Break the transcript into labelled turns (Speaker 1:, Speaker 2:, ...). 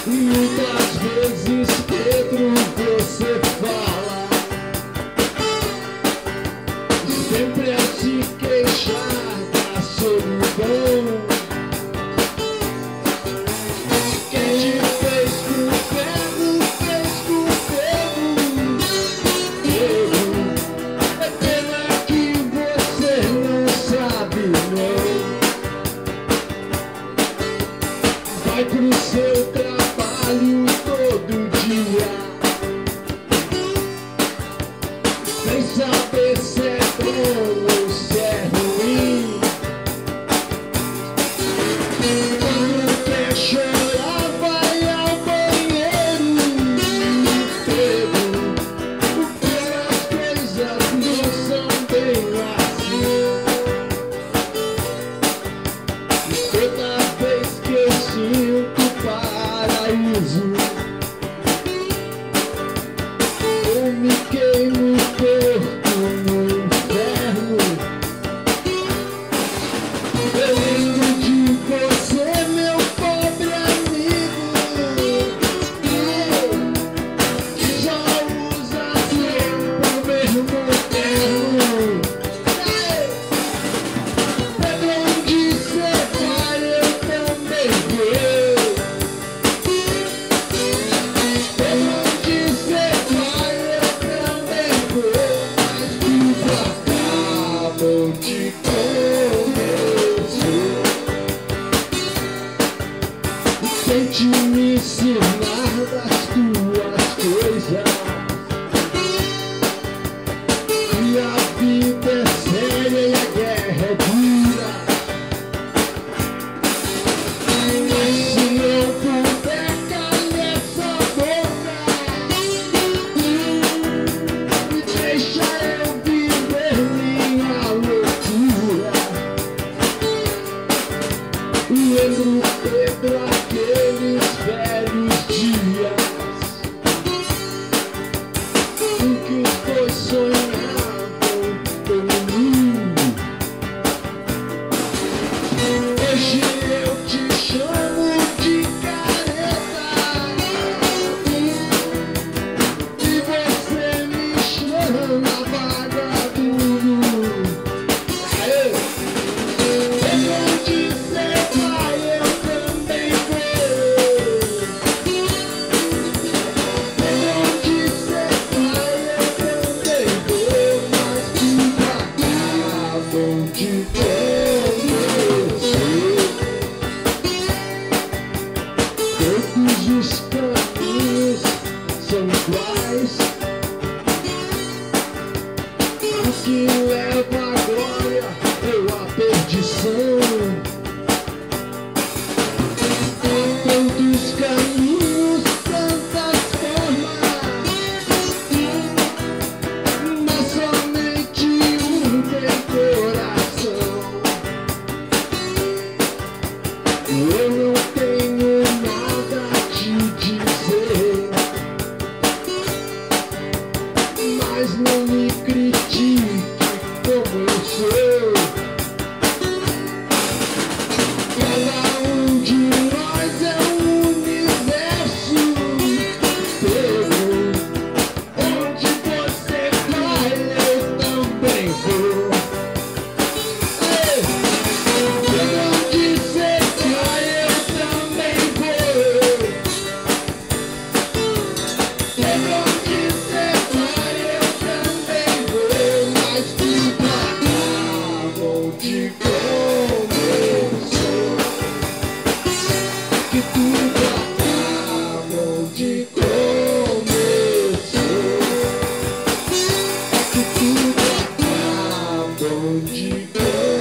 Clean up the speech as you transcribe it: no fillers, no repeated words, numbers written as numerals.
Speaker 1: Muitas vezes, Pedro, você fala sempre a se queixar da solidão. Quem te fez com Pedro, fez com Pedro. É pena que você não sabe, não. Vai pro seu trabalho todo dia, sem saber se é bom ou se é ruim. Quando quer chorar, vai ao banheiro. Pedro, porque as coisas não são bem assim. Toda vez que eu sinto paraíso, eu me queimo torto no inferno. Eu lembro de você, meu pobre amigo, que já usa sempre o mesmo terno. Pedro, onde cê vai, eu também vou. Pedro, onde cê vai, eu também vou. Mas tu pra cá, não te conheço. Tente me ensinar das tuas coisas, que a vida é séria e a guerra é dura. Mas se não puder calar essa boca, deixa eu viver minha loucura. Lembro, Pedro, aqueles velhos dias em que os dois sonhavam por mim. Hoje eu te chamo de careta e você me chama vagabundo. Pedro, onde cê vai, eu também vou. Pedro, onde cê vai, eu também vou. Mas tu pra cá, não te conheço. Todos os caminhos são iguais, o que leva a glória ou a perdição. Tantos caminhos, tantas formas, mas somente um tem coração. Eu não tenho nada a te dizer, mas não me critique como eu sou. Cada um de nós é um universo. Pedro, onde você vai, eu também vou. Pedro, onde você vai, eu também vou. Pedro, onde você vai, eu também vou. Mas tu pra cá, vou te convencer que tu pra cá, vou te convencer que tu pra cá, vou te convencer.